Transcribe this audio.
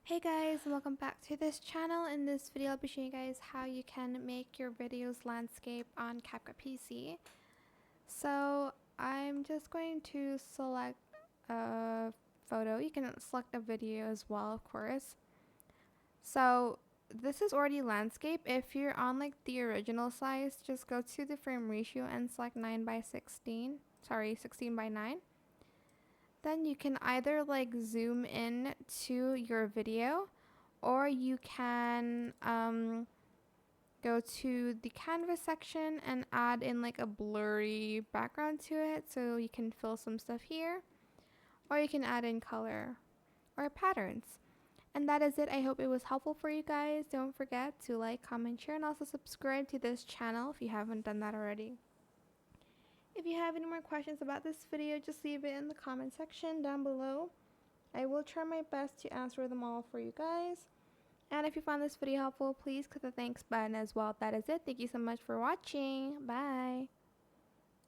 Hey guys, and welcome back to this channel. In this video I'll be showing you guys how you can make your videos landscape on CapCut PC. So I'm just going to select a photo. You can select a video as well, of course. So this is already landscape. If you're on like the original size, just go to the frame ratio and select 16 by 9. Then you can either like zoom in to your video, or you can go to the canvas section and add in like a blurry background to it so you can fill some stuff here, or you can add in color or patterns. And that is it. I hope it was helpful for you guys. Don't forget to like, comment, share, and also subscribe to this channel if you haven't done that already. If you have any more questions about this video, just leave it in the comment section down below. I will try my best to answer them all for you guys. And if you found this video helpful, please click the thanks button as well. That is it. Thank you so much for watching. Bye.